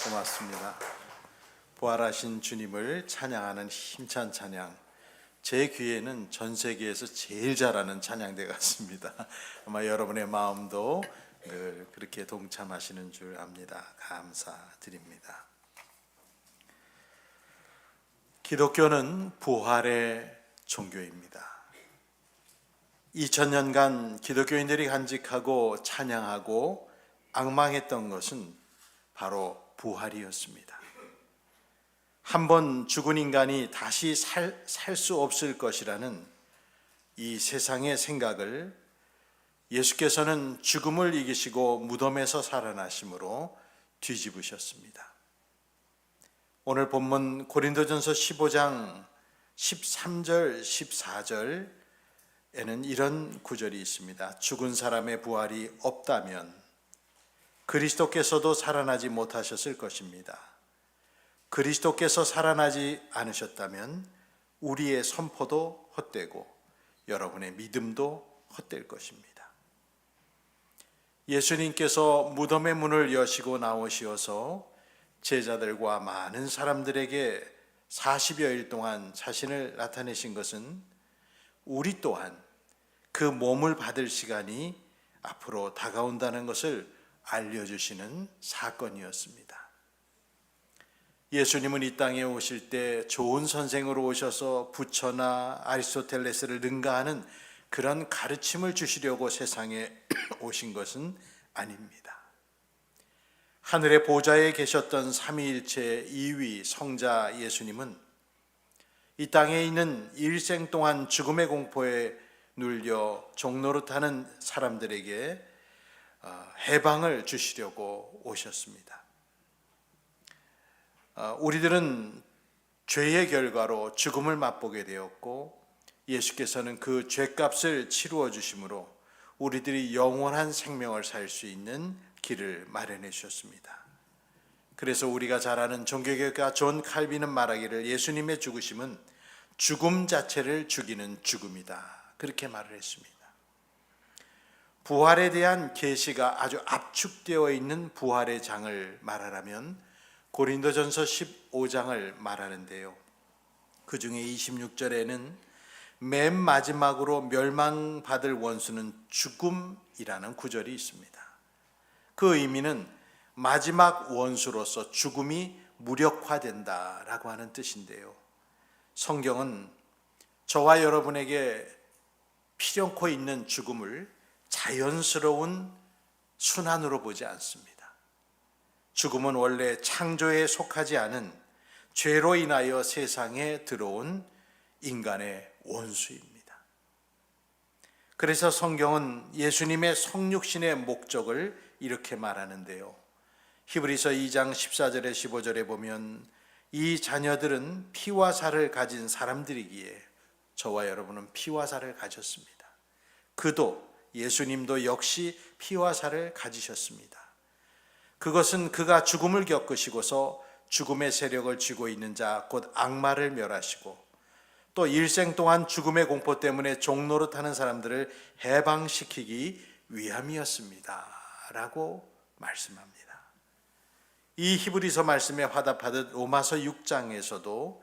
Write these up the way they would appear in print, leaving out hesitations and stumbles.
고맙습니다. 부활하신 주님을 찬양하는 힘찬 찬양, 제 귀에는 전 세계에서 제일 잘하는 찬양대 같습니다. 아마 여러분의 마음도 늘 그렇게 동참하시는 줄 압니다. 감사드립니다. 기독교는 부활의 종교입니다. 2000년간 기독교인들이 간직하고 찬양하고 앙망했던 것은 바로 부활이었습니다. 한 번 죽은 인간이 다시 살 수 없을 것이라는 이 세상의 생각을 예수께서는 죽음을 이기시고 무덤에서 살아나심으로 뒤집으셨습니다. 오늘 본문 고린도전서 15장 13절 14절에는 이런 구절이 있습니다. 죽은 사람의 부활이 없다면 그리스도께서도 살아나지 못하셨을 것입니다. 그리스도께서 살아나지 않으셨다면 우리의 선포도 헛되고 여러분의 믿음도 헛될 것입니다. 예수님께서 무덤의 문을 여시고 나오시어서 제자들과 많은 사람들에게 40여일 동안 자신을 나타내신 것은 우리 또한 그 몸을 받을 시간이 앞으로 다가온다는 것을 알려주시는 사건이었습니다. 예수님은 이 땅에 오실 때 좋은 선생으로 오셔서 부처나 아리스토텔레스를 능가하는 그런 가르침을 주시려고 세상에 오신 것은 아닙니다. 하늘의 보좌에 계셨던 삼위일체 2위 성자 예수님은 이 땅에 있는 일생 동안 죽음의 공포에 눌려 종노릇하는 사람들에게 해방을 주시려고 오셨습니다. 우리들은 죄의 결과로 죽음을 맛보게 되었고 예수께서는 그 죄값을 치루어 주심으로 우리들이 영원한 생명을 살 수 있는 길을 마련해 주셨습니다. 그래서 우리가 잘 아는 종교개혁가 존 칼빈은 말하기를 예수님의 죽으심은 죽음 자체를 죽이는 죽음이다, 그렇게 말을 했습니다. 부활에 대한 계시가 아주 압축되어 있는 부활의 장을 말하라면 고린도전서 15장을 말하는데요, 그 중에 26절에는 맨 마지막으로 멸망받을 원수는 죽음이라는 구절이 있습니다. 그 의미는 마지막 원수로서 죽음이 무력화된다라고 하는 뜻인데요, 성경은 저와 여러분에게 필연코 있는 죽음을 자연스러운 순환으로 보지 않습니다. 죽음은 원래 창조에 속하지 않은 죄로 인하여 세상에 들어온 인간의 원수입니다. 그래서 성경은 예수님의 성육신의 목적을 이렇게 말하는데요, 히브리서 2장 14절에 15절에 보면 이 자녀들은 피와 살을 가진 사람들이기에 저와 여러분은 피와 살을 가졌습니다. 그도 예수님도 역시 피와 살을 가지셨습니다. 그것은 그가 죽음을 겪으시고서 죽음의 세력을 쥐고 있는 자 곧 악마를 멸하시고 또 일생 동안 죽음의 공포 때문에 종노릇하는 사람들을 해방시키기 위함이었습니다 라고 말씀합니다. 이 히브리서 말씀에 화답하듯 로마서 6장에서도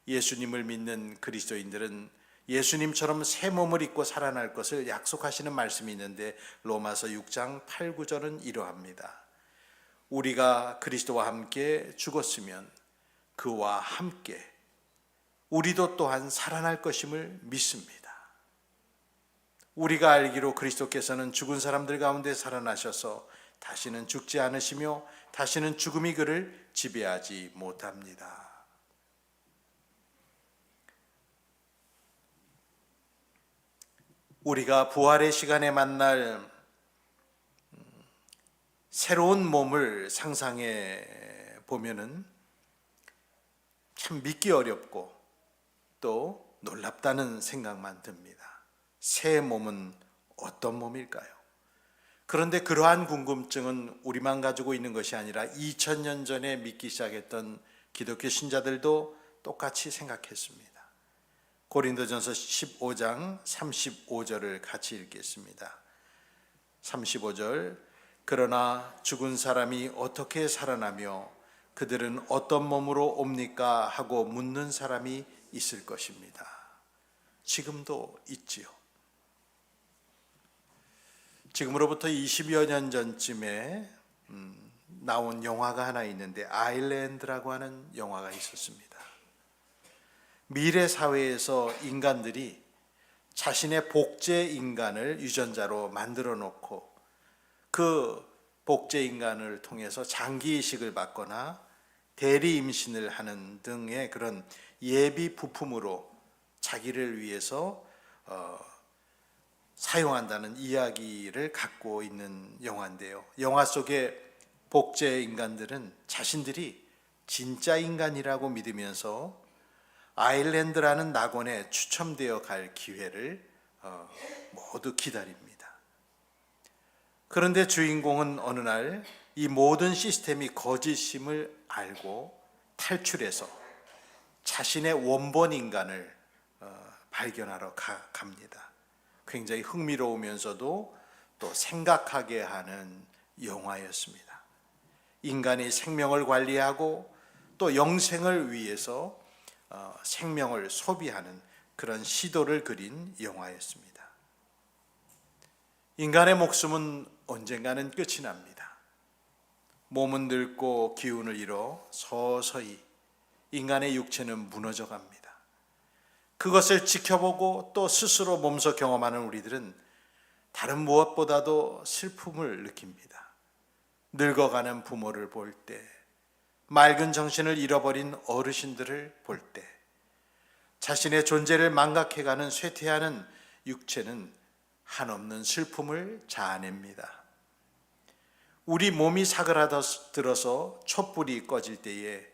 예수님을 믿는 그리스도인들은 예수님처럼 새 몸을 입고 살아날 것을 약속하시는 말씀이 있는데 로마서 6장 8, 9절은 이러합니다. 우리가 그리스도와 함께 죽었으면 그와 함께 우리도 또한 살아날 것임을 믿습니다. 우리가 알기로 그리스도께서는 죽은 사람들 가운데 살아나셔서 다시는 죽지 않으시며 다시는 죽음이 그를 지배하지 못합니다. 우리가 부활의 시간에 만날 새로운 몸을 상상해 보면은 참 믿기 어렵고 또 놀랍다는 생각만 듭니다. 새 몸은 어떤 몸일까요? 그런데 그러한 궁금증은 우리만 가지고 있는 것이 아니라 2000년 전에 믿기 시작했던 기독교 신자들도 똑같이 생각했습니다. 고린도전서 15장 35절을 같이 읽겠습니다. 35절, 그러나 죽은 사람이 어떻게 살아나며 그들은 어떤 몸으로 옵니까? 하고 묻는 사람이 있을 것입니다. 지금도 있지요. 지금으로부터 20여 년 전쯤에 나온 영화가 하나 있는데 아일랜드라고 하는 영화가 있었습니다. 미래 사회에서 인간들이 자신의 복제 인간을 유전자로 만들어 놓고 그 복제 인간을 통해서 장기 이식을 받거나 대리 임신을 하는 등의 그런 예비 부품으로 자기를 위해서 사용한다는 이야기를 갖고 있는 영화인데요. 영화 속의 복제 인간들은 자신들이 진짜 인간이라고 믿으면서 아일랜드라는 낙원에 추첨되어 갈 기회를 모두 기다립니다. 그런데 주인공은 어느 날 이 모든 시스템이 거짓임을 알고 탈출해서 자신의 원본 인간을 발견하러 갑니다. 굉장히 흥미로우면서도 또 생각하게 하는 영화였습니다. 인간이 생명을 관리하고 또 영생을 위해서 생명을 소비하는 그런 시도를 그린 영화였습니다. 인간의 목숨은 언젠가는 끝이 납니다. 몸은 늙고 기운을 잃어 서서히 인간의 육체는 무너져 갑니다. 그것을 지켜보고 또 스스로 몸소 경험하는 우리들은 다른 무엇보다도 슬픔을 느낍니다. 늙어가는 부모를 볼 때, 맑은 정신을 잃어버린 어르신들을 볼 때, 자신의 존재를 망각해가는 쇠퇴하는 육체는 한없는 슬픔을 자아냅니다. 우리 몸이 사그라들어서 촛불이 꺼질 때에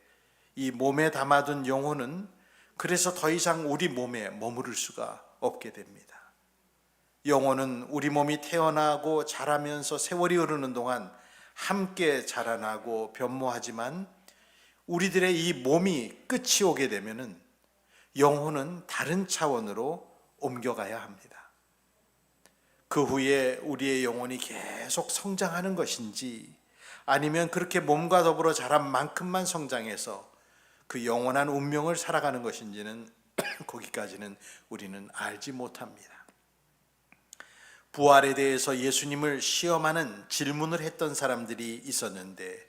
이 몸에 담아둔 영혼은 그래서 더 이상 우리 몸에 머무를 수가 없게 됩니다. 영혼은 우리 몸이 태어나고 자라면서 세월이 흐르는 동안 함께 자라나고 변모하지만 우리들의 이 몸이 끝이 오게 되면은 영혼은 다른 차원으로 옮겨가야 합니다. 그 후에 우리의 영혼이 계속 성장하는 것인지 아니면 그렇게 몸과 더불어 자란 만큼만 성장해서 그 영원한 운명을 살아가는 것인지는 거기까지는 우리는 알지 못합니다. 부활에 대해서 예수님을 시험하는 질문을 했던 사람들이 있었는데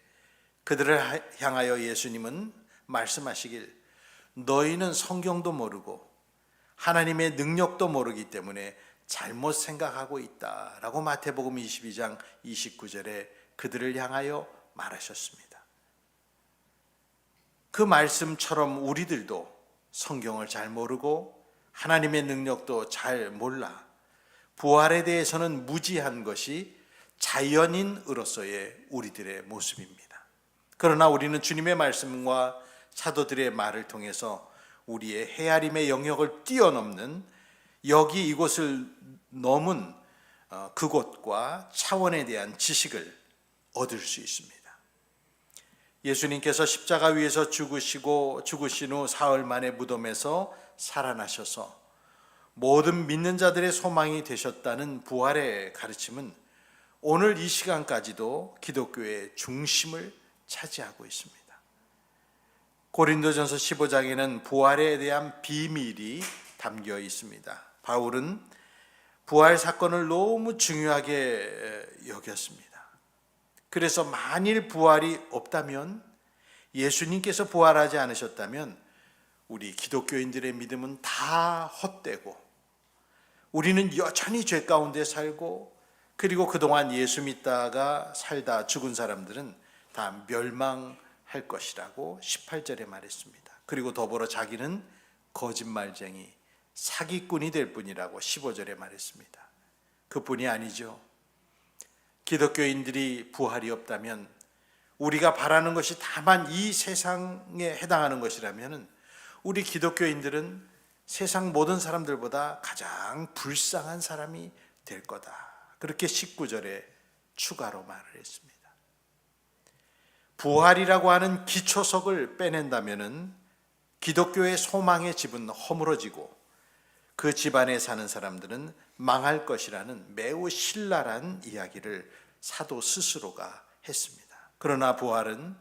그들을 향하여 예수님은 말씀하시길 너희는 성경도 모르고 하나님의 능력도 모르기 때문에 잘못 생각하고 있다라고 마태복음 22장 29절에 그들을 향하여 말하셨습니다. 그 말씀처럼 우리들도 성경을 잘 모르고 하나님의 능력도 잘 몰라 부활에 대해서는 무지한 것이 자연인으로서의 우리들의 모습입니다. 그러나 우리는 주님의 말씀과 사도들의 말을 통해서 우리의 헤아림의 영역을 뛰어넘는 여기 이곳을 넘은 그곳과 차원에 대한 지식을 얻을 수 있습니다. 예수님께서 십자가 위에서 죽으시고 죽으신 후 사흘 만에 무덤에서 살아나셔서 모든 믿는 자들의 소망이 되셨다는 부활의 가르침은 오늘 이 시간까지도 기독교의 중심을 차지하고 있습니다. 고린도전서 15장에는 부활에 대한 비밀이 담겨 있습니다. 바울은 부활 사건을 너무 중요하게 여겼습니다. 그래서 만일 부활이 없다면, 예수님께서 부활하지 않으셨다면 우리 기독교인들의 믿음은 다 헛되고 우리는 여전히 죄 가운데 살고 그리고 그동안 예수 믿다가 살다 죽은 사람들은 다 멸망할 것이라고 18절에 말했습니다. 그리고 더불어 자기는 거짓말쟁이, 사기꾼이 될 뿐이라고 15절에 말했습니다. 그뿐이 아니죠. 기독교인들이 부활이 없다면 우리가 바라는 것이 다만 이 세상에 해당하는 것이라면 우리 기독교인들은 세상 모든 사람들보다 가장 불쌍한 사람이 될 거다. 그렇게 19절에 추가로 말을 했습니다. 부활이라고 하는 기초석을 빼낸다면 기독교의 소망의 집은 허물어지고 그 집안에 사는 사람들은 망할 것이라는 매우 신랄한 이야기를 사도 스스로가 했습니다. 그러나 부활은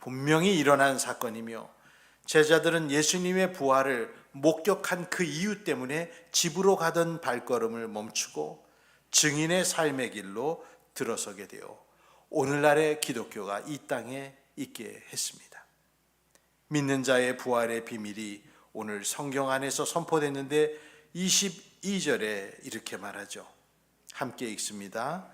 분명히 일어난 사건이며 제자들은 예수님의 부활을 목격한 그 이유 때문에 집으로 가던 발걸음을 멈추고 증인의 삶의 길로 들어서게 되어 오늘날의 기독교가 이 땅에 있게 했습니다. 믿는 자의 부활의 비밀이 오늘 성경 안에서 선포됐는데 22절에 이렇게 말하죠. 함께 읽습니다.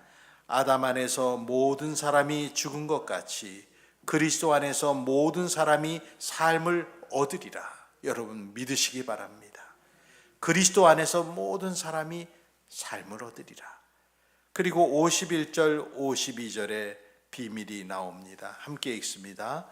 아담 안에서 모든 사람이 죽은 것 같이 그리스도 안에서 모든 사람이 삶을 얻으리라. 여러분 믿으시기 바랍니다. 그리스도 안에서 모든 사람이 삶을 얻으리라. 그리고 51절 52절에 비밀이 나옵니다. 함께 읽습니다.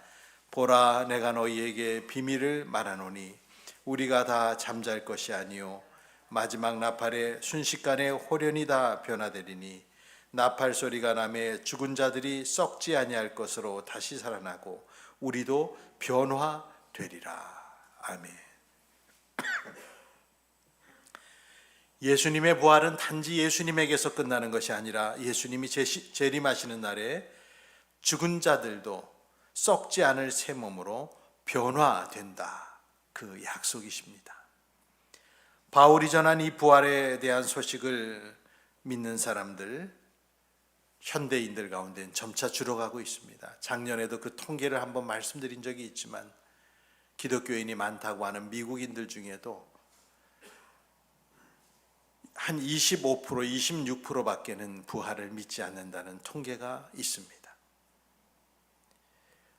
보라, 내가 너희에게 비밀을 말하노니 우리가 다 잠잘 것이 아니요 마지막 나팔에 순식간에 홀연히 다 변화되리니 나팔 소리가 나매 죽은 자들이 썩지 아니할 것으로 다시 살아나고 우리도 변화되리라. 아멘. 예수님의 부활은 단지 예수님에게서 끝나는 것이 아니라 예수님이 재림하시는 날에 죽은 자들도 썩지 않을 새 몸으로 변화된다. 그 약속이십니다. 바울이 전한 이 부활에 대한 소식을 믿는 사람들, 현대인들 가운데는 점차 줄어가고 있습니다. 작년에도 그 통계를 한번 말씀드린 적이 있지만 기독교인이 많다고 하는 미국인들 중에도 한 25%, 26%밖에는 부활을 믿지 않는다는 통계가 있습니다.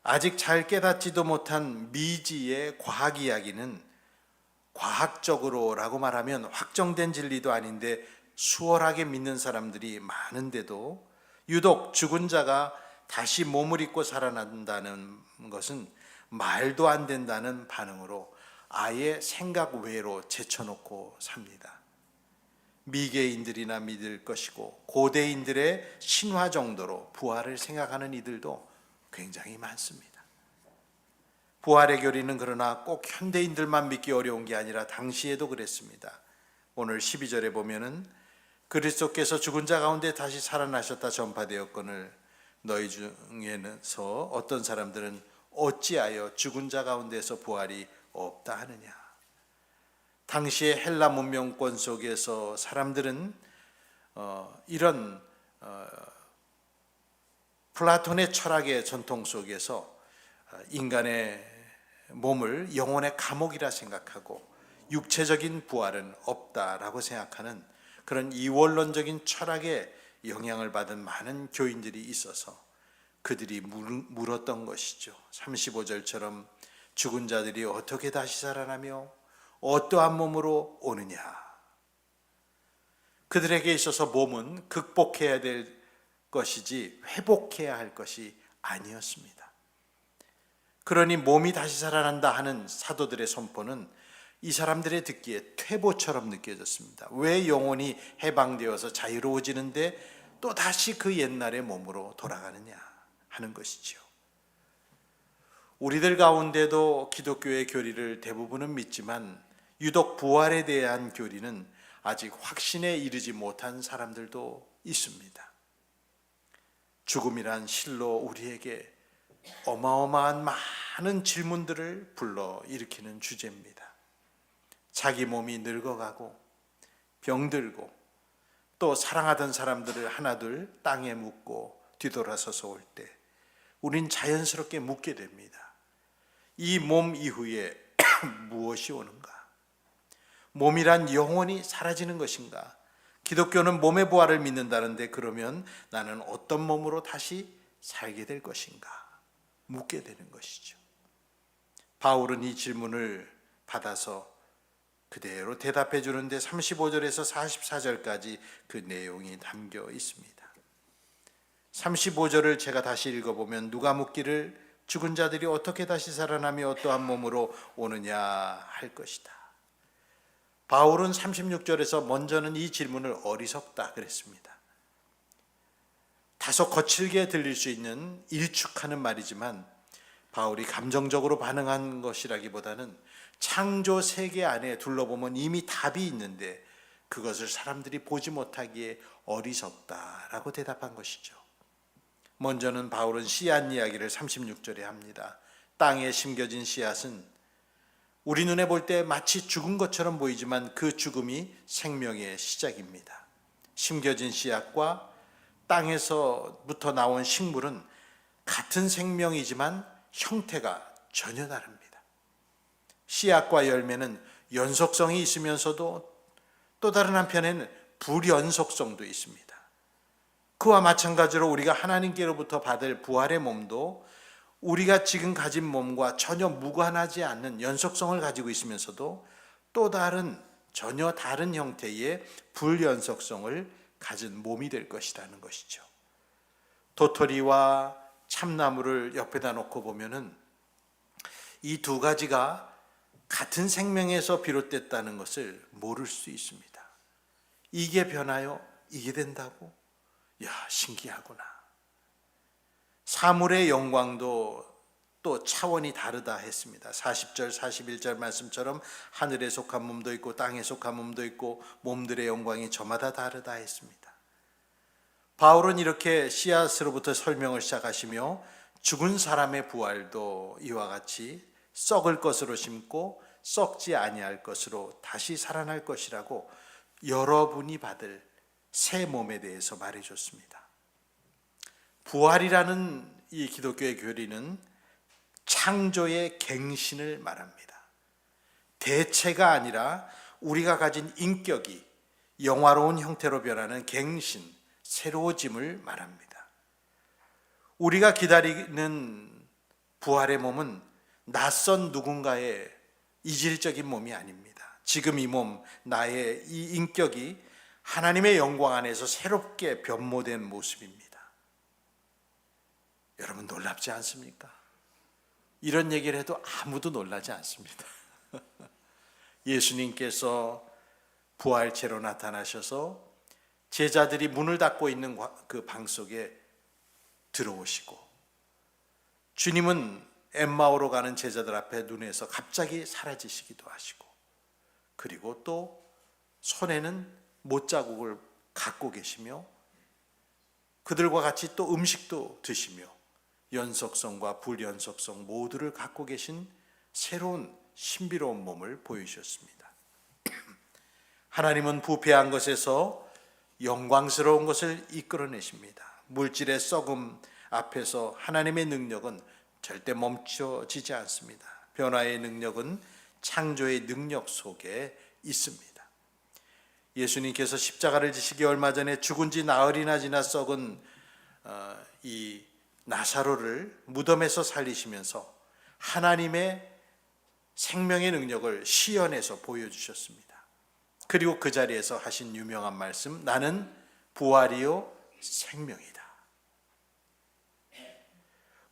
아직 잘 깨닫지도 못한 미지의 과학 이야기는 과학적으로라고 말하면 확정된 진리도 아닌데 수월하게 믿는 사람들이 많은데도 유독 죽은 자가 다시 몸을 입고 살아난다는 것은 말도 안 된다는 반응으로 아예 생각 외로 제쳐놓고 삽니다. 미개인들이나 믿을 것이고 고대인들의 신화 정도로 부활을 생각하는 이들도 굉장히 많습니다. 부활의 교리는 그러나 꼭 현대인들만 믿기 어려운 게 아니라 당시에도 그랬습니다. 오늘 12절에 보면은 그리스도께서 죽은 자 가운데 다시 살아나셨다 전파되었거늘 너희 중에서 어떤 사람들은 어찌하여 죽은 자 가운데서 부활이 없다 하느냐. 당시의 헬라 문명권 속에서 사람들은 이런 플라톤의 철학의 전통 속에서 인간의 몸을 영혼의 감옥이라 생각하고 육체적인 부활은 없다라고 생각하는 그런 이원론적인 철학에 영향을 받은 많은 교인들이 있어서 그들이 물었던 것이죠. 35절처럼 죽은 자들이 어떻게 다시 살아나며 어떠한 몸으로 오느냐. 그들에게 있어서 몸은 극복해야 될 것이지 회복해야 할 것이 아니었습니다. 그러니 몸이 다시 살아난다 하는 사도들의 선포는 이 사람들의 듣기에 퇴보처럼 느껴졌습니다. 왜 영혼이 해방되어서 자유로워지는데 또 다시 그 옛날의 몸으로 돌아가느냐 하는 것이지요. 우리들 가운데도 기독교의 교리를 대부분은 믿지만 유독 부활에 대한 교리는 아직 확신에 이르지 못한 사람들도 있습니다. 죽음이란 실로 우리에게 어마어마한 많은 질문들을 불러일으키는 주제입니다. 자기 몸이 늙어가고 병들고 또 사랑하던 사람들을 하나둘 땅에 묻고 뒤돌아서서 올 때 우린 자연스럽게 묻게 됩니다. 이 몸 이후에 무엇이 오는가? 몸이란 영원히 사라지는 것인가? 기독교는 몸의 부활을 믿는다는데 그러면 나는 어떤 몸으로 다시 살게 될 것인가? 묻게 되는 것이죠. 바울은 이 질문을 받아서 그대로 대답해 주는데 35절에서 44절까지 그 내용이 담겨 있습니다. 35절을 제가 다시 읽어보면 누가 묻기를 죽은 자들이 어떻게 다시 살아나며 어떠한 몸으로 오느냐 할 것이다. 바울은 36절에서 먼저는 이 질문을 어리석다 그랬습니다. 다소 거칠게 들릴 수 있는 일축하는 말이지만 바울이 감정적으로 반응한 것이라기보다는 창조 세계 안에 둘러보면 이미 답이 있는데 그것을 사람들이 보지 못하기에 어리석다라고 대답한 것이죠. 먼저는 바울은 씨앗 이야기를 36절에 합니다. 땅에 심겨진 씨앗은 우리 눈에 볼 때 마치 죽은 것처럼 보이지만 그 죽음이 생명의 시작입니다. 심겨진 씨앗과 땅에서부터 나온 식물은 같은 생명이지만 형태가 전혀 다릅니다. 씨앗과 열매는 연속성이 있으면서도 또 다른 한편에는 불연속성도 있습니다. 그와 마찬가지로 우리가 하나님께로부터 받을 부활의 몸도 우리가 지금 가진 몸과 전혀 무관하지 않는 연속성을 가지고 있으면서도 또 다른 전혀 다른 형태의 불연속성을 가진 몸이 될 것이라는 것이죠. 도토리와 참나무를 옆에다 놓고 보면은 이 두 가지가 같은 생명에서 비롯됐다는 것을 모를 수 있습니다. 이게 변하여 이게 된다고? 야, 신기하구나. 사물의 영광도 또 차원이 다르다 했습니다. 40절, 41절 말씀처럼 하늘에 속한 몸도 있고 땅에 속한 몸도 있고 몸들의 영광이 저마다 다르다 했습니다. 바울은 이렇게 씨앗으로부터 설명을 시작하시며 죽은 사람의 부활도 이와 같이 썩을 것으로 심고 썩지 아니할 것으로 다시 살아날 것이라고 여러분이 받을 새 몸에 대해서 말해줬습니다. 부활이라는 이 기독교의 교리는 창조의 갱신을 말합니다. 대체가 아니라 우리가 가진 인격이 영화로운 형태로 변하는 갱신, 새로워짐을 말합니다. 우리가 기다리는 부활의 몸은 낯선 누군가의 이질적인 몸이 아닙니다. 지금 이 몸, 나의 이 인격이 하나님의 영광 안에서 새롭게 변모된 모습입니다. 여러분 놀랍지 않습니까? 이런 얘기를 해도 아무도 놀라지 않습니다. 예수님께서 부활체로 나타나셔서 제자들이 문을 닫고 있는 그 방 속에 들어오시고, 주님은 엠마오로 가는 제자들 앞에 눈에서 갑자기 사라지시기도 하시고, 그리고 또 손에는 못자국을 갖고 계시며 그들과 같이 또 음식도 드시며 연속성과 불연속성 모두를 갖고 계신 새로운 신비로운 몸을 보여주셨습니다. 하나님은 부패한 것에서 영광스러운 것을 이끌어내십니다. 물질의 썩음 앞에서 하나님의 능력은 절대 멈춰지지 않습니다. 변화의 능력은 창조의 능력 속에 있습니다. 예수님께서 십자가를 지시기 얼마 전에 죽은 지 나흘이나 지나 썩은 이 나사로를 무덤에서 살리시면서 하나님의 생명의 능력을 시연해서 보여주셨습니다. 그리고 그 자리에서 하신 유명한 말씀, 나는 부활이요 생명이다.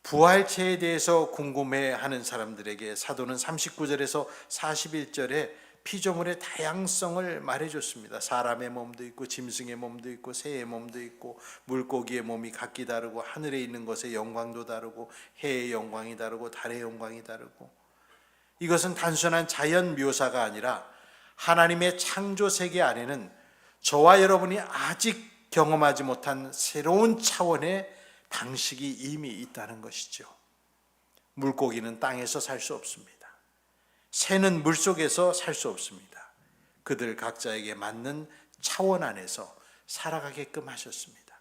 부활체에 대해서 궁금해하는 사람들에게 사도는 39절에서 41절에 피조물의 다양성을 말해줬습니다. 사람의 몸도 있고 짐승의 몸도 있고 새의 몸도 있고 물고기의 몸이 각기 다르고 하늘에 있는 것의 영광도 다르고 해의 영광이 다르고 달의 영광이 다르고, 이것은 단순한 자연 묘사가 아니라 하나님의 창조 세계 안에는 저와 여러분이 아직 경험하지 못한 새로운 차원의 방식이 이미 있다는 것이죠. 물고기는 땅에서 살 수 없습니다. 새는 물속에서 살 수 없습니다. 그들 각자에게 맞는 차원 안에서 살아가게끔 하셨습니다.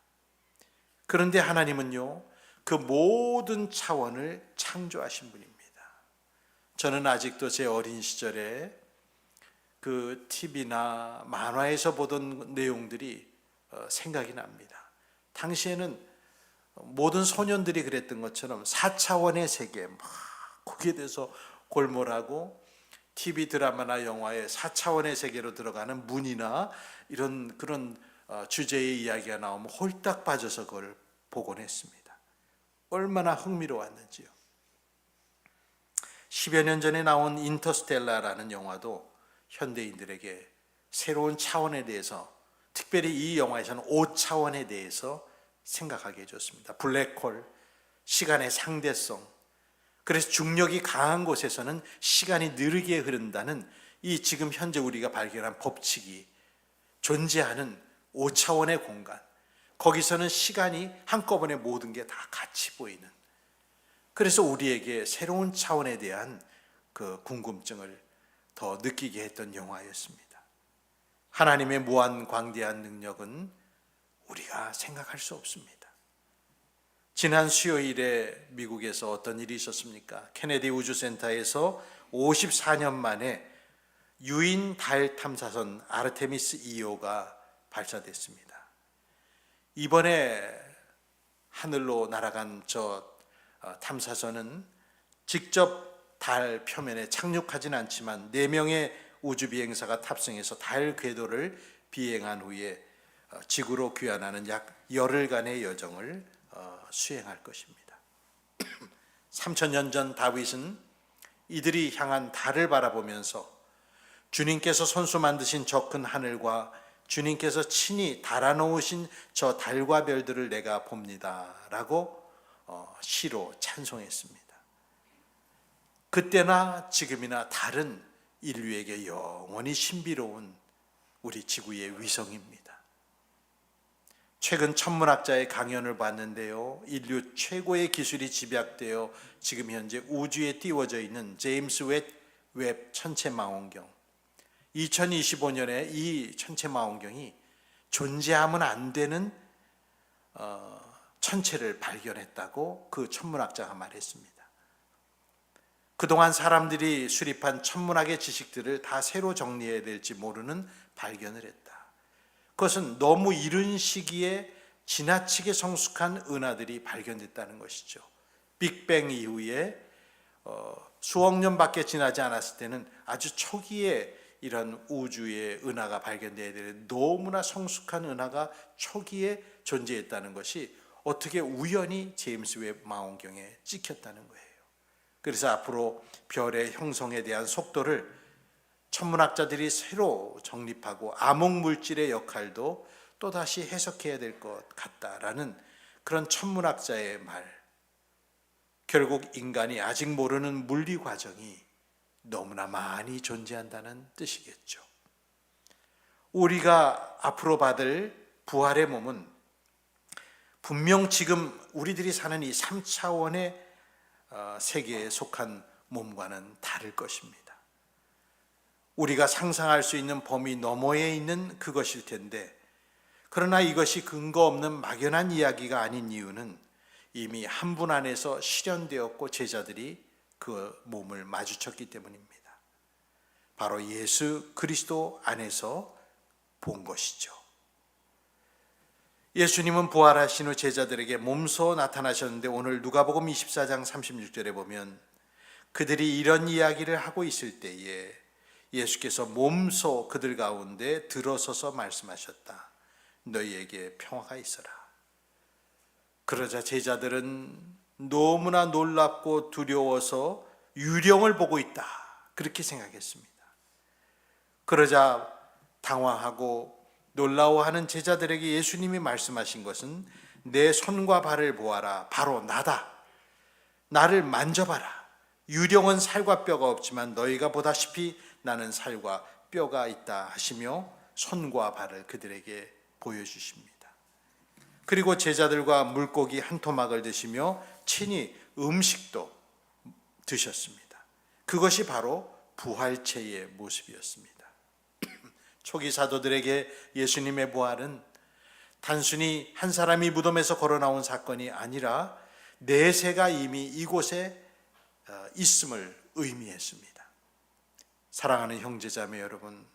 그런데 하나님은요, 그 모든 차원을 창조하신 분입니다. 저는 아직도 제 어린 시절에 그 TV나 만화에서 보던 내용들이 생각이 납니다. 당시에는 모든 소년들이 그랬던 것처럼 4차원의 세계 막 거기에 대해서 골몰하고 TV 드라마나 영화에 4차원의 세계로 들어가는 문이나 이런 그런 주제의 이야기가 나오면 홀딱 빠져서 그걸 보곤 했습니다. 얼마나 흥미로웠는지요. 10여 년 전에 나온 인터스텔라라는 영화도 현대인들에게 새로운 차원에 대해서, 특별히 이 영화에서는 5차원에 대해서 생각하게 해줬습니다. 블랙홀, 시간의 상대성, 그래서 중력이 강한 곳에서는 시간이 느리게 흐른다는 이 지금 현재 우리가 발견한 법칙이 존재하는 5차원의 공간, 거기서는 시간이 한꺼번에 모든 게 다 같이 보이는, 그래서 우리에게 새로운 차원에 대한 그 궁금증을 더 느끼게 했던 영화였습니다. 하나님의 무한 광대한 능력은 우리가 생각할 수 없습니다. 지난 수요일에 미국에서 어떤 일이 있었습니까? 케네디 우주센터에서 54년 만에 유인 달 탐사선 아르테미스 2호가 발사됐습니다. 이번에 하늘로 날아간 저 탐사선은 직접 달 표면에 착륙하진 않지만 4명의 우주 비행사가 탑승해서 달 궤도를 비행한 후에 지구로 귀환하는 약 열흘간의 여정을 수행할 것입니다. 3000년 전 다윗은 이들이 향한 달을 바라보면서 주님께서 손수 만드신 저 큰 하늘과 주님께서 친히 달아놓으신 저 달과 별들을 내가 봅니다 라고 시로 찬송했습니다. 그때나 지금이나 달은 인류에게 영원히 신비로운 우리 지구의 위성입니다. 최근 천문학자의 강연을 봤는데요, 인류 최고의 기술이 집약되어 지금 현재 우주에 띄워져 있는 제임스 웹 천체망원경, 2025년에 이 천체망원경이 존재하면 안 되는 천체를 발견했다고 그 천문학자가 말했습니다. 그동안 사람들이 수립한 천문학의 지식들을 다 새로 정리해야 될지 모르는 발견을 했다. 그것은 너무 이른 시기에 지나치게 성숙한 은하들이 발견됐다는 것이죠. 빅뱅 이후에 수억 년밖에 지나지 않았을 때는 아주 초기에 이런 우주의 은하가 발견되어야 되는데 너무나 성숙한 은하가 초기에 존재했다는 것이 어떻게 우연히 제임스 웹 망원경에 찍혔다는 거예요. 그래서 앞으로 별의 형성에 대한 속도를 천문학자들이 새로 정립하고 암흑물질의 역할도 또다시 해석해야 될 것 같다라는 그런 천문학자의 말. 결국 인간이 아직 모르는 물리 과정이 너무나 많이 존재한다는 뜻이겠죠. 우리가 앞으로 받을 부활의 몸은 분명 지금 우리들이 사는 이 3차원의 세계에 속한 몸과는 다를 것입니다. 우리가 상상할 수 있는 범위 너머에 있는 그것일 텐데, 그러나 이것이 근거 없는 막연한 이야기가 아닌 이유는 이미 한 분 안에서 실현되었고 제자들이 그 몸을 마주쳤기 때문입니다. 바로 예수 그리스도 안에서 본 것이죠. 예수님은 부활하신 후 제자들에게 몸소 나타나셨는데 오늘 누가복음 24장 36절에 보면 그들이 이런 이야기를 하고 있을 때에 예수께서 몸소 그들 가운데 들어서서 말씀하셨다. 너희에게 평화가 있어라. 그러자 제자들은 너무나 놀랍고 두려워서 유령을 보고 있다, 그렇게 생각했습니다. 그러자 당황하고 놀라워하는 제자들에게 예수님이 말씀하신 것은 내 손과 발을 보아라. 바로 나다. 나를 만져봐라. 유령은 살과 뼈가 없지만 너희가 보다시피 나는 살과 뼈가 있다 하시며 손과 발을 그들에게 보여주십니다. 그리고 제자들과 물고기 한 토막을 드시며 친히 음식도 드셨습니다. 그것이 바로 부활체의 모습이었습니다. 초기 사도들에게 예수님의 부활은 단순히 한 사람이 무덤에서 걸어 나온 사건이 아니라 내세가 이미 이곳에 있음을 의미했습니다. 사랑하는 형제자매 여러분,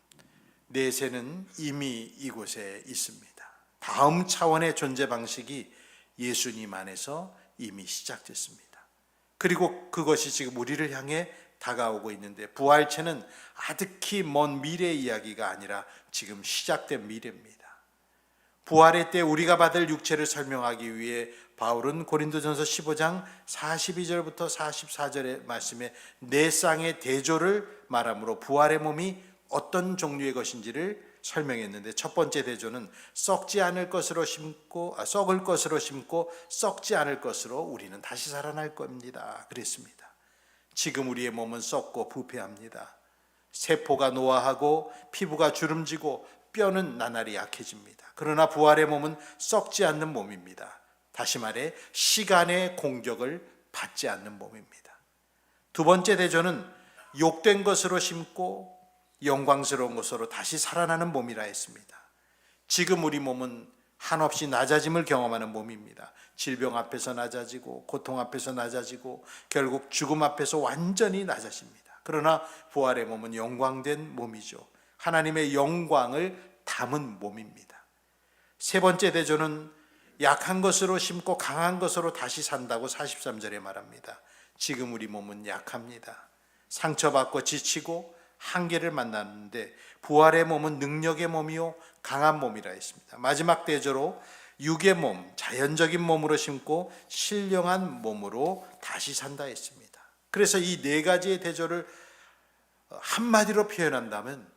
내세는 이미 이곳에 있습니다. 다음 차원의 존재 방식이 예수님 안에서 이미 시작됐습니다. 그리고 그것이 지금 우리를 향해 다가오고 있는데, 부활체는 아득히 먼 미래 이야기가 아니라 지금 시작된 미래입니다. 부활의 때 우리가 받을 육체를 설명하기 위해 바울은 고린도전서 15장 42절부터 44절의 말씀에 네 쌍의 대조를 말하므로 부활의 몸이 어떤 종류의 것인지를 설명했는데, 첫 번째 대조는 썩을 것으로 심고 썩지 않을 것으로 우리는 다시 살아날 겁니다, 그랬습니다. 지금 우리의 몸은 썩고 부패합니다. 세포가 노화하고 피부가 주름지고 뼈는 나날이 약해집니다. 그러나 부활의 몸은 썩지 않는 몸입니다. 다시 말해 시간의 공격을 받지 않는 몸입니다. 두 번째 대조는 욕된 것으로 심고 영광스러운 것으로 다시 살아나는 몸이라 했습니다. 지금 우리 몸은 한없이 낮아짐을 경험하는 몸입니다. 질병 앞에서 낮아지고 고통 앞에서 낮아지고 결국 죽음 앞에서 완전히 낮아집니다. 그러나 부활의 몸은 영광된 몸이죠. 하나님의 영광을 담은 몸입니다. 세 번째 대조는 약한 것으로 심고 강한 것으로 다시 산다고 43절에 말합니다. 지금 우리 몸은 약합니다. 상처받고 지치고 한계를 만났는데 부활의 몸은 능력의 몸이요 강한 몸이라 했습니다. 마지막 대조로 육의 몸, 자연적인 몸으로 심고 신령한 몸으로 다시 산다 했습니다. 그래서 이 네 가지의 대조를 한마디로 표현한다면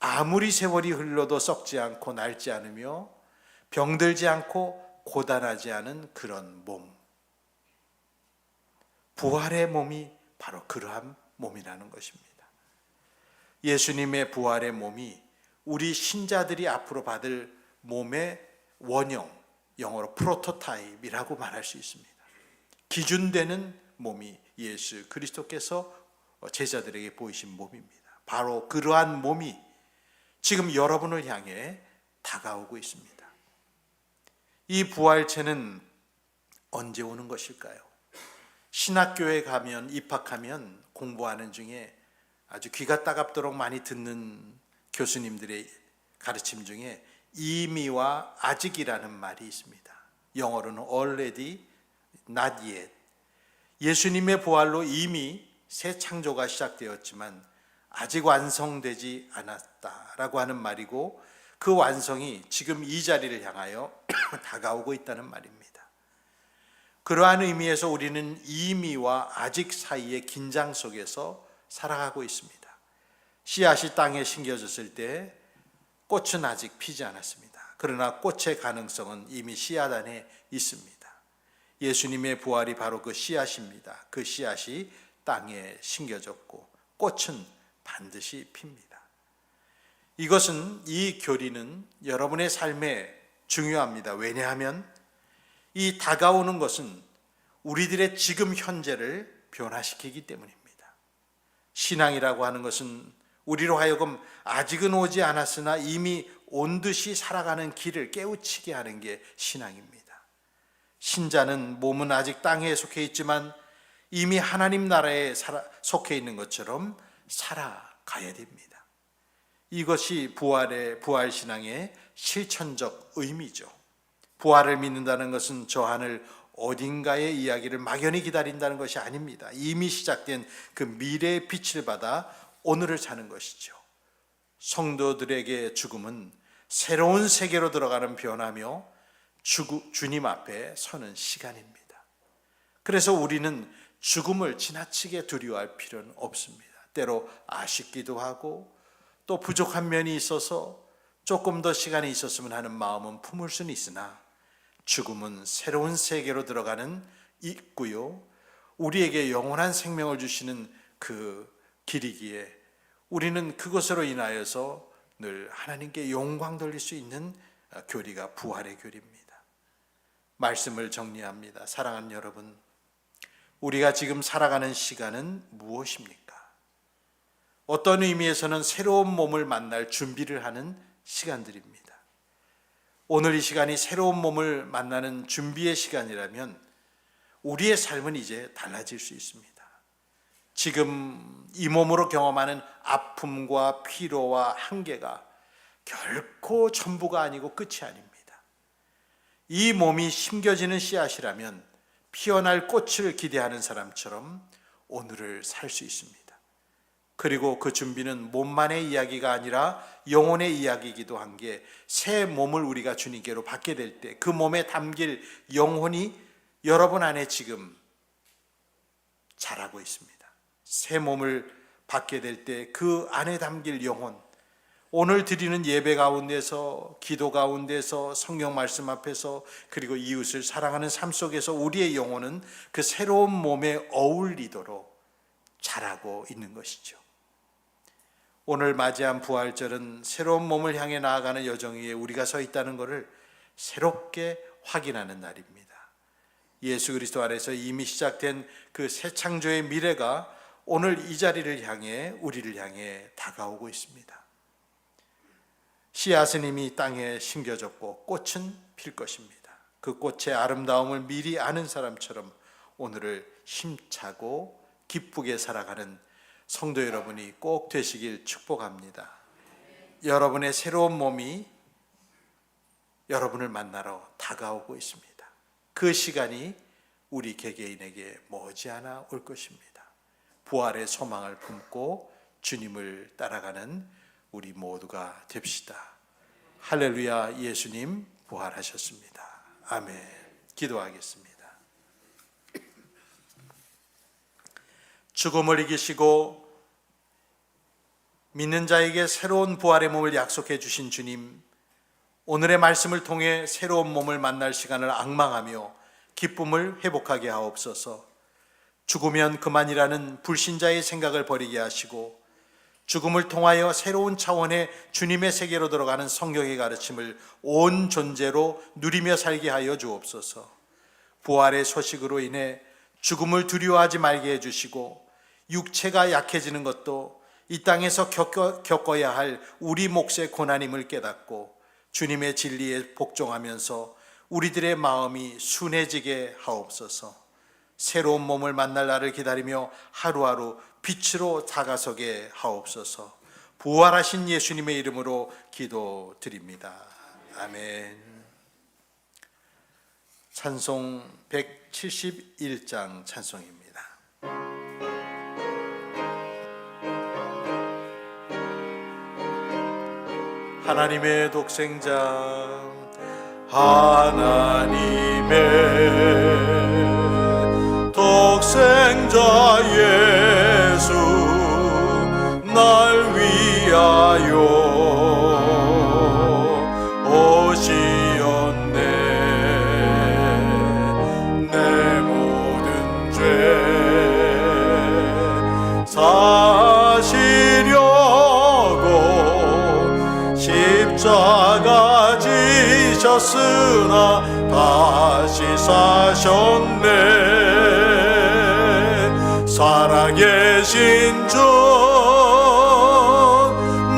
아무리 세월이 흘러도 썩지 않고 낡지 않으며 병들지 않고 고단하지 않은 그런 몸, 부활의 몸이 바로 그러한 몸이라는 것입니다. 예수님의 부활의 몸이 우리 신자들이 앞으로 받을 몸의 원형, 영어로 프로토타입이라고 말할 수 있습니다. 기준되는 몸이 예수 그리스도께서 제자들에게 보이신 몸입니다. 바로 그러한 몸이 지금 여러분을 향해 다가오고 있습니다. 이 부활체는 언제 오는 것일까요? 신학교에 가면, 입학하면 공부하는 중에 아주 귀가 따갑도록 많이 듣는 교수님들의 가르침 중에 이미와 아직이라는 말이 있습니다. 영어로는 already, not yet. 예수님의 부활로 이미 새 창조가 시작되었지만 아직 완성되지 않았다라고 하는 말이고, 그 완성이 지금 이 자리를 향하여 다가오고 있다는 말입니다. 그러한 의미에서 우리는 이미와 아직 사이의 긴장 속에서 살아가고 있습니다. 씨앗이 땅에 심겨졌을 때 꽃은 아직 피지 않았습니다. 그러나 꽃의 가능성은 이미 씨앗 안에 있습니다. 예수님의 부활이 바로 그 씨앗입니다. 그 씨앗이 땅에 심겨졌고 꽃은 반드시 핍니다. 이것은, 이 교리는 여러분의 삶에 중요합니다. 왜냐하면 이 다가오는 것은 우리들의 지금 현재를 변화시키기 때문입니다. 신앙이라고 하는 것은 우리로 하여금 아직은 오지 않았으나 이미 온 듯이 살아가는 길을 깨우치게 하는 게 신앙입니다. 신자는 몸은 아직 땅에 속해 있지만 이미 하나님 나라에 속해 있는 것처럼 살아가야 됩니다. 이것이 부활신앙의 실천적 의미죠. 부활을 믿는다는 것은 저 하늘 어딘가의 이야기를 막연히 기다린다는 것이 아닙니다. 이미 시작된 그 미래의 빛을 받아 오늘을 사는 것이죠. 성도들에게 죽음은 새로운 세계로 들어가는 변화며 주님 앞에 서는 시간입니다. 그래서 우리는 죽음을 지나치게 두려워할 필요는 없습니다. 때로 아쉽기도 하고 또 부족한 면이 있어서 조금 더 시간이 있었으면 하는 마음은 품을 수는 있으나, 죽음은 새로운 세계로 들어가는 입구요, 우리에게 영원한 생명을 주시는 그 길이기에 우리는 그것으로 인하여서 늘 하나님께 영광 돌릴 수 있는 교리가 부활의 교리입니다. 말씀을 정리합니다. 사랑하는 여러분, 우리가 지금 살아가는 시간은 무엇입니까? 어떤 의미에서는 새로운 몸을 만날 준비를 하는 시간들입니다. 오늘 이 시간이 새로운 몸을 만나는 준비의 시간이라면 우리의 삶은 이제 달라질 수 있습니다. 지금 이 몸으로 경험하는 아픔과 피로와 한계가 결코 전부가 아니고 끝이 아닙니다. 이 몸이 심겨지는 씨앗이라면 피어날 꽃을 기대하는 사람처럼 오늘을 살 수 있습니다. 그리고 그 준비는 몸만의 이야기가 아니라 영혼의 이야기이기도 한 게, 새 몸을 우리가 주님께로 받게 될 때 그 몸에 담길 영혼이 여러분 안에 지금 자라고 있습니다. 새 몸을 받게 될 때 그 안에 담길 영혼, 오늘 드리는 예배 가운데서, 기도 가운데서, 성경 말씀 앞에서, 그리고 이웃을 사랑하는 삶 속에서 우리의 영혼은 그 새로운 몸에 어울리도록 자라고 있는 것이죠. 오늘 맞이한 부활절은 새로운 몸을 향해 나아가는 여정 위에 우리가 서 있다는 것을 새롭게 확인하는 날입니다. 예수 그리스도 안에서 이미 시작된 그 새 창조의 미래가 오늘 이 자리를 향해 우리를 향해 다가오고 있습니다. 씨앗은 이미 땅에 심겨졌고 꽃은 필 것입니다. 그 꽃의 아름다움을 미리 아는 사람처럼 오늘을 힘차고 기쁘게 살아가는 성도 여러분이 꼭 되시길 축복합니다. 여러분의 새로운 몸이 여러분을 만나러 다가오고 있습니다. 그 시간이 우리 개개인에게 머지않아 올 것입니다. 부활의 소망을 품고 주님을 따라가는 우리 모두가 됩시다. 할렐루야. 예수님 부활하셨습니다. 아멘. 기도하겠습니다. 죽음을 이기시고 믿는 자에게 새로운 부활의 몸을 약속해 주신 주님, 오늘의 말씀을 통해 새로운 몸을 만날 시간을 앙망하며 기쁨을 회복하게 하옵소서. 죽으면 그만이라는 불신자의 생각을 버리게 하시고 죽음을 통하여 새로운 차원의 주님의 세계로 들어가는 성경의 가르침을 온 존재로 누리며 살게 하여 주옵소서. 부활의 소식으로 인해 죽음을 두려워하지 말게 해주시고 육체가 약해지는 것도 이 땅에서 겪어야 할 우리 몫의 고난임을 깨닫고 주님의 진리에 복종하면서 우리들의 마음이 순해지게 하옵소서. 새로운 몸을 만날 날을 기다리며 하루하루 빛으로 다가서게 하옵소서. 부활하신 예수님의 이름으로 기도드립니다. 아멘. 찬송 171장 찬송입니다. 하나님의 독생자, 하나님의 독생자 예수 날 위하여 오시었네. 내 모든 죄 사시려고 십자가 지셨으나 다시 사셨네. 살아계신 주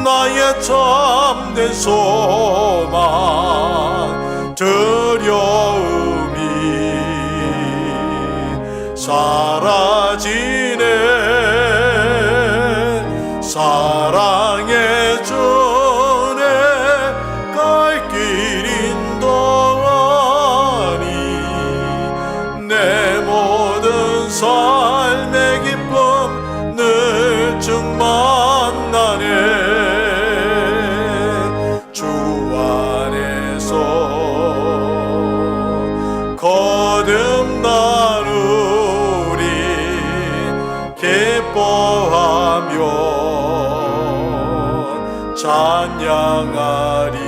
나의 참된 소망 두려움이 사라지네. 사랑의 주내 갈 길인 동안이 내 모든 삶의 기쁨 늘 충만하네. 주 안에서 거듭나누리 기뻐하며 찬양하리.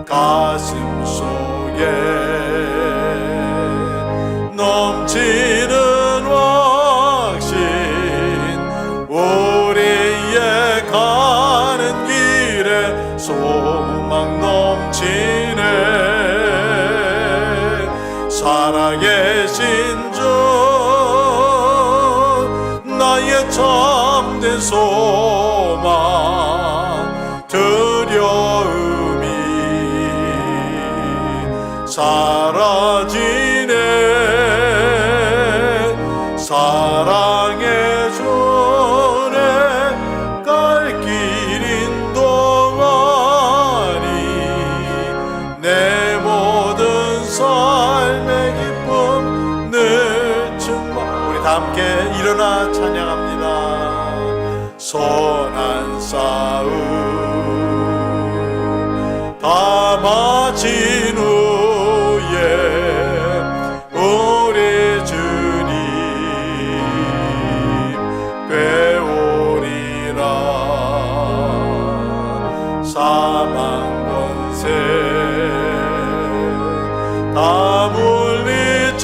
가슴 속에 넘치는 확신 우리의 가는 길에 소망 넘치네. 살아계신 주 나의 참된 소망 두려움이 사라지네. 사랑의 주내 갈 길인 동안이 내 모든 삶의 기쁨 늘 충만. 우리 다 함께 일어나 찬양합니다. 선한 싸움 다 마친 후에 우리 주님 배우리라. 사망 권세 다 물리치고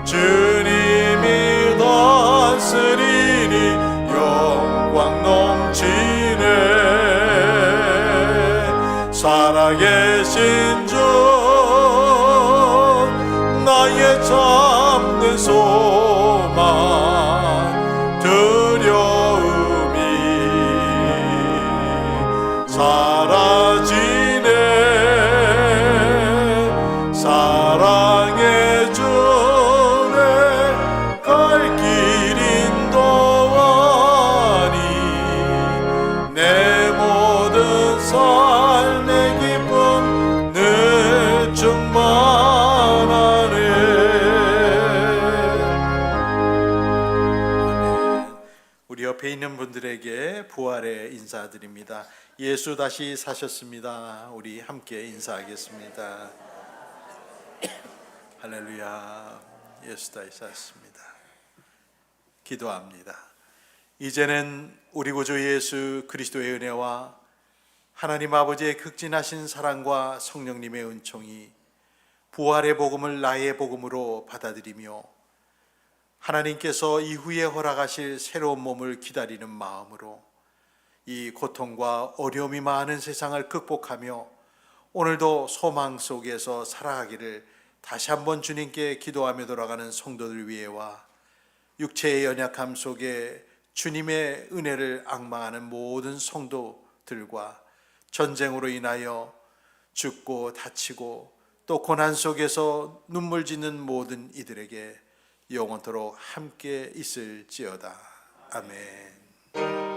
주님이 다스리 옆에 있는 분들에게 부활의 인사드립니다. 예수 다시 사셨습니다. 우리 함께 인사하겠습니다. 할렐루야. 예수 다시 사셨습니다. 기도합니다. 이제는 우리 구주 예수 그리스도의 은혜와 하나님 아버지의 극진하신 사랑과 성령님의 은총이 부활의 복음을 나의 복음으로 받아들이며 하나님께서 이후에 허락하실 새로운 몸을 기다리는 마음으로 이 고통과 어려움이 많은 세상을 극복하며 오늘도 소망 속에서 살아가기를 다시 한번 주님께 기도하며 돌아가는 성도들 위해와 육체의 연약함 속에 주님의 은혜를 앙망하는 모든 성도들과 전쟁으로 인하여 죽고 다치고 또 고난 속에서 눈물 짓는 모든 이들에게 영원토록 함께 있을지어다. 아멘.